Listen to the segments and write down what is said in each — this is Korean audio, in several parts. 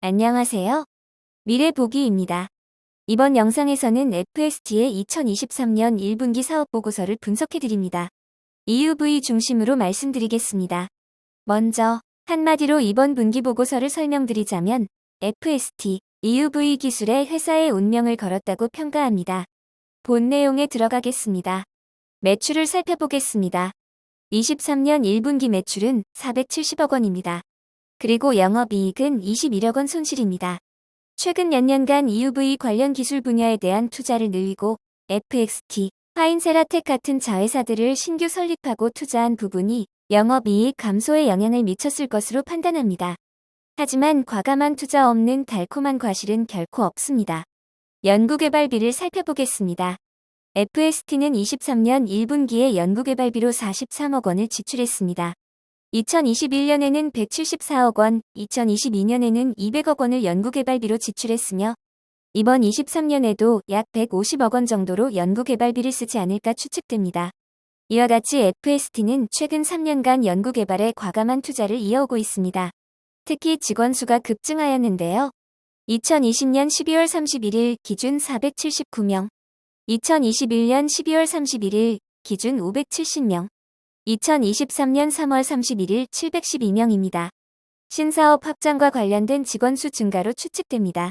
안녕하세요. 미래보기입니다. 이번 영상에서는 FST의 2023년 1분기 사업보고서를 분석해드립니다. EUV 중심으로 말씀드리겠습니다. 먼저 한마디로 이번 분기 보고서를 설명드리자면 FST, EUV 기술에 회사의 운명을 걸었다고 평가합니다. 본 내용에 들어가겠습니다. 매출을 살펴보겠습니다. 23년 1분기 매출은 470억 원입니다. 그리고 영업이익은 21억 원 손실입니다. 최근 몇 년간 EUV 관련 기술 분야에 대한 투자를 늘리고 FXT, 파인세라텍 같은 자회사들을 신규 설립하고 투자한 부분이 영업이익 감소에 영향을 미쳤을 것으로 판단합니다. 하지만 과감한 투자 없는 달콤한 과실은 결코 없습니다. 연구개발비를 살펴보겠습니다. FST는 23년 1분기에 연구개발비로 43억 원을 지출했습니다. 2021년에는 174억 원, 2022년에는 200억 원을 연구개발비로 지출했으며 이번 23년에도 약 150억 원 정도로 연구개발비를 쓰지 않을까 추측됩니다. 이와 같이 FST는 최근 3년간 연구개발에 과감한 투자를 이어오고 있습니다. 특히 직원 수가 급증하였는데요. 2020년 12월 31일 기준 479명, 2021년 12월 31일 기준 570명, 2023년 3월 31일 712명입니다. 신사업 확장과 관련된 직원 수 증가로 추측됩니다.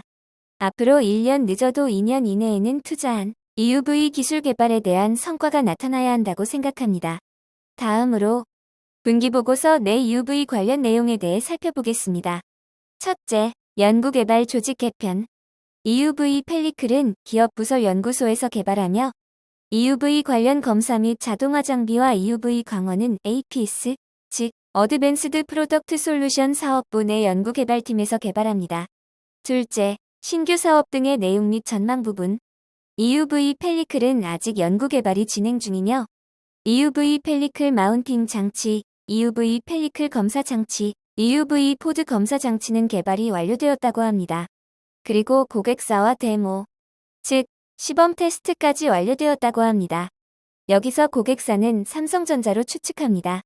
앞으로 1년 늦어도 2년 이내에는 투자한 EUV 기술 개발에 대한 성과가 나타나야 한다고 생각합니다. 다음으로 분기보고서 내 EUV 관련 내용에 대해 살펴보겠습니다. 첫째, 연구개발 조직 개편. EUV 펠리클은 기업 부설 연구소에서 개발하며 EUV 관련 검사 및 자동화 장비와 EUV 광원은 APS, 즉 어드밴스드 프로덕트 솔루션 사업부 내 연구개발팀에서 개발합니다. 둘째, 신규 사업 등의 내용 및 전망 부분. EUV 펠리클은 아직 연구개발이 진행 중이며 EUV 펠리클 마운팅 장치, EUV 펠리클 검사 장치, EUV 포드 검사 장치는 개발이 완료되었다고 합니다. 그리고 고객사와 데모, 즉 시범 테스트까지 완료되었다고 합니다. 여기서 고객사는 삼성전자로 추측합니다.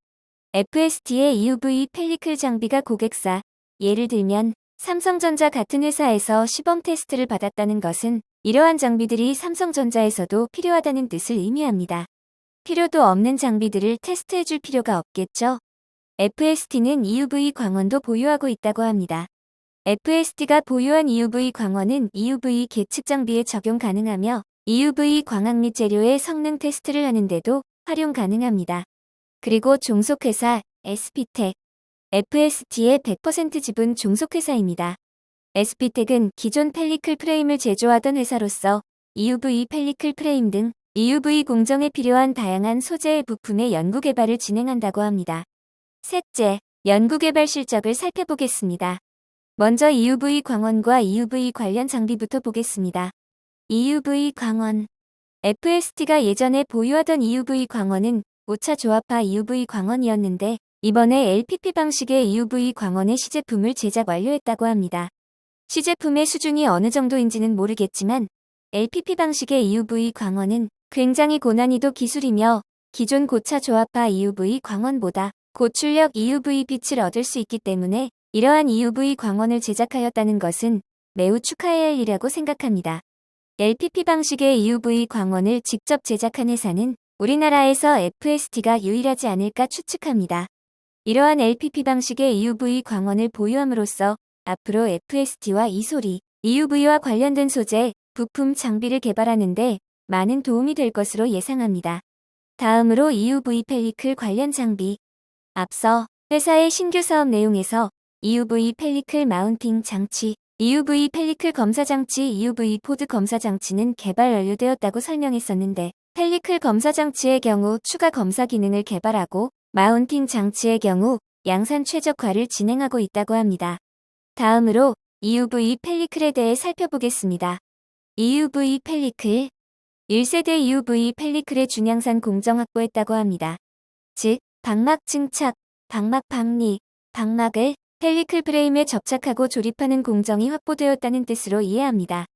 FST의 EUV 펠리클 장비가 고객사, 예를 들면 삼성전자 같은 회사에서 시범 테스트를 받았다는 것은 이러한 장비들이 삼성전자에서도 필요하다는 뜻을 의미합니다. 필요도 없는 장비들을 테스트해줄 필요가 없겠죠? FST는 EUV 광원도 보유하고 있다고 합니다. FST가 보유한 EUV 광원은 EUV 계측 장비에 적용 가능하며 EUV 광학 및 재료의 성능 테스트를 하는데도 활용 가능합니다. 그리고 종속회사 SP텍, FST의 100% 지분 종속회사입니다. SP텍은 기존 펠리클 프레임을 제조하던 회사로서 EUV 펠리클 프레임 등 EUV 공정에 필요한 다양한 소재의 부품의 연구개발을 진행한다고 합니다. 셋째, 연구개발 실적을 살펴보겠습니다. 먼저 EUV 광원과 EUV 관련 장비부터 보겠습니다. EUV 광원. FST가 예전에 보유하던 EUV 광원은 5차 조합화 EUV 광원이었는데 이번에 LPP 방식의 EUV 광원의 시제품을 제작 완료했다고 합니다. 시제품의 수준이 어느 정도인지는 모르겠지만 LPP 방식의 EUV 광원은 굉장히 고난이도 기술이며 기존 고차 조합화 EUV 광원보다 고출력 EUV 빛을 얻을 수 있기 때문에 이러한 EUV 광원을 제작하였다는 것은 매우 축하해야 할 일이라고 생각합니다. LPP 방식의 EUV 광원을 직접 제작한 회사는 우리나라에서 FST가 유일하지 않을까 추측합니다. 이러한 LPP 방식의 EUV 광원을 보유함으로써 앞으로 FST와 이소리, EUV와 관련된 소재, 부품, 장비를 개발하는 데 많은 도움이 될 것으로 예상합니다. 다음으로 EUV 펠리클 관련 장비. 앞서 회사의 신규 사업 내용에서 EUV 펠리클 마운팅 장치, EUV 펠리클 검사 장치, EUV 포드 검사 장치는 개발 완료되었다고 설명했었는데 펠리클 검사 장치의 경우 추가 검사 기능을 개발하고 마운팅 장치의 경우 양산 최적화를 진행하고 있다고 합니다. 다음으로 EUV 펠리클에 대해 살펴보겠습니다. EUV 펠리클 1세대 EUV 펠리클의 준양산 공정 확보했다고 합니다. 즉, 방막 증착, 방막 박리, 방막을 펠리클 프레임에 접착하고 조립하는 공정이 확보되었다는 뜻으로 이해합니다.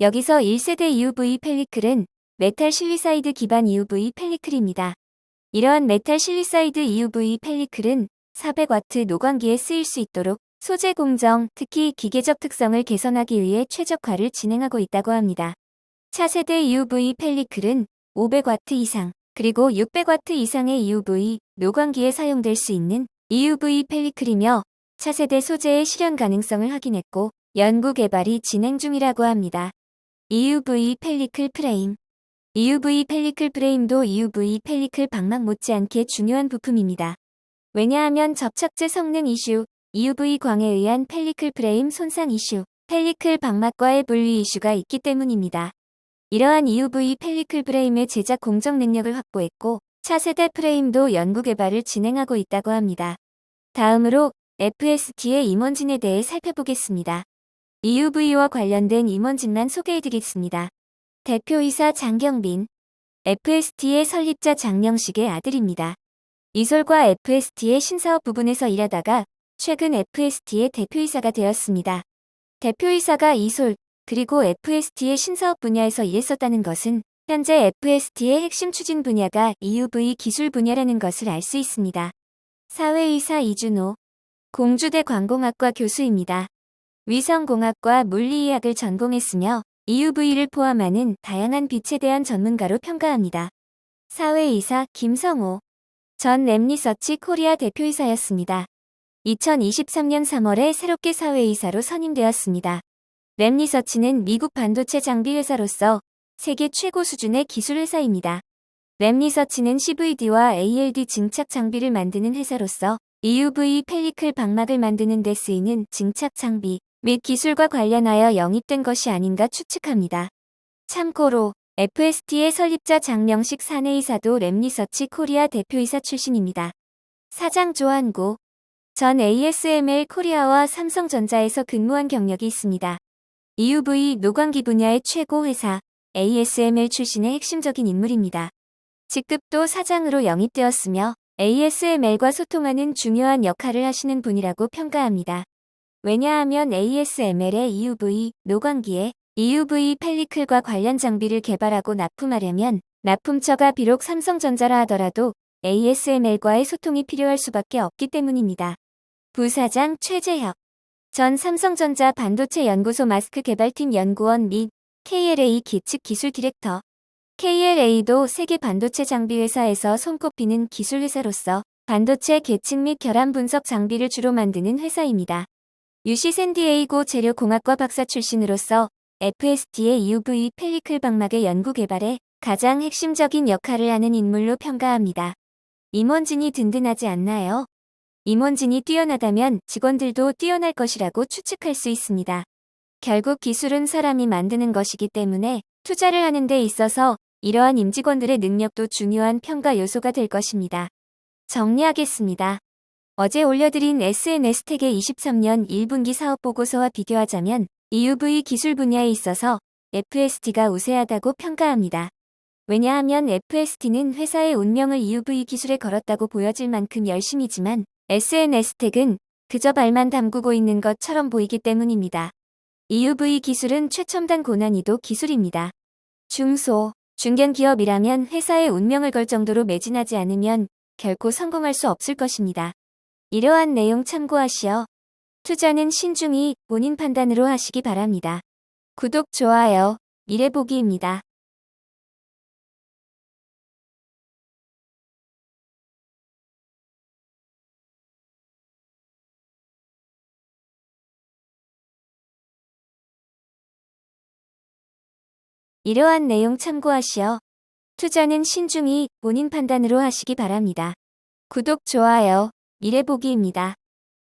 여기서 1세대 EUV 펠리클은 메탈 실리사이드 기반 EUV 펠리클입니다. 이러한 메탈 실리사이드 EUV 펠리클은 400W 노광기에 쓰일 수 있도록 소재 공정, 특히 기계적 특성을 개선하기 위해 최적화를 진행하고 있다고 합니다. 차세대 EUV 펠리클은 500W 이상, 그리고 600W 이상의 EUV 노광기에 사용될 수 있는 EUV 펠리클이며 차세대 소재의 실현 가능성을 확인했고 연구 개발이 진행 중이라고 합니다. EUV 펠리클 프레임. EUV 펠리클 프레임도 EUV 펠리클 방막 못지않게 중요한 부품입니다. 왜냐하면 접착제 성능 이슈, EUV 광에 의한 펠리클 프레임 손상 이슈, 펠리클 방막과의 분리 이슈가 있기 때문입니다. 이러한 EUV 펠리클 프레임의 제작 공정 능력을 확보했고 차세대 프레임도 연구 개발을 진행하고 있다고 합니다. 다음으로 FST의 임원진에 대해 살펴보겠습니다. EUV와 관련된 임원진만 소개해드리겠습니다. 대표이사 장경빈, FST의 설립자 장영식의 아들입니다. 이솔과 FST의 신사업 부분에서 일하다가 최근 FST의 대표이사가 되었습니다. 대표이사가 이솔, 그리고 FST의 신사업 분야에서 일했었다는 것은 현재 FST의 핵심 추진 분야가 EUV 기술 분야라는 것을 알 수 있습니다. 사회이사 이준호, 공주대 관공학과 교수입니다. 위성공학과 물리의학을 전공했으며 EUV를 포함하는 다양한 빛에 대한 전문가로 평가합니다. 사회이사 김성호, 전 랩리서치 코리아 대표이사였습니다. 2023년 3월에 새롭게 사회이사로 선임되었습니다. 랩리서치는 미국 반도체 장비 회사로서 세계 최고 수준의 기술 회사입니다. 랩리서치는 CVD와 ALD 증착 장비를 만드는 회사로서 EUV 펠리클 방막을 만드는 데 쓰이는 증착 장비 및 기술과 관련하여 영입된 것이 아닌가 추측합니다. 참고로 FST의 설립자 장명식 사내이사도 랩리서치 코리아 대표이사 출신입니다. 사장 조한구, 전 ASML 코리아와 삼성전자에서 근무한 경력이 있습니다. EUV 노광기 분야의 최고 회사 ASML 출신의 핵심적인 인물입니다. 직급도 사장으로 영입되었으며 ASML과 소통하는 중요한 역할을 하시는 분이라고 평가합니다. 왜냐하면 ASML의 EUV 노광기에 EUV 펠리클과 관련 장비를 개발하고 납품하려면 납품처가 비록 삼성전자라 하더라도 ASML과의 소통이 필요할 수밖에 없기 때문입니다. 부사장 최재혁, 전 삼성전자 반도체 연구소 마스크 개발팀 연구원 및 KLA 기측 기술 디렉터. KLA도 세계 반도체 장비 회사에서 손꼽히는 기술 회사로서 반도체 계측 및 결함 분석 장비를 주로 만드는 회사입니다. UC 샌디에이고 재료공학과 박사 출신으로서 FST의 EUV 펠리클 방막의 연구 개발에 가장 핵심적인 역할을 하는 인물로 평가합니다. 임원진이 든든하지 않나요? 임원진이 뛰어나다면 직원들도 뛰어날 것이라고 추측할 수 있습니다. 결국 기술은 사람이 만드는 것이기 때문에 투자를 하는 데 있어서 이러한 임직원들의 능력도 중요한 평가 요소가 될 것입니다. 정리하겠습니다. 어제 올려드린 SNS텍의 23년 1분기 사업보고서와 비교하자면 EUV 기술 분야에 있어서 FST가 우세하다고 평가합니다. 왜냐하면 FST는 회사의 운명을 EUV 기술에 걸었다고 보여질 만큼 열심이지만 SNS텍은 그저 발만 담그고 있는 것처럼 보이기 때문입니다. EUV 기술은 최첨단 고난이도 기술입니다. 중소, 중견 기업이라면 회사의 운명을 걸 정도로 매진하지 않으면 결코 성공할 수 없을 것입니다. 이러한 내용 참고하시어 투자는 신중히 본인 판단으로 하시기 바랍니다. 구독, 좋아요, 미래보기입니다. 이러한 내용 참고하시어 투자는 신중히 본인 판단으로 하시기 바랍니다. 구독, 좋아요, 미래보기입니다.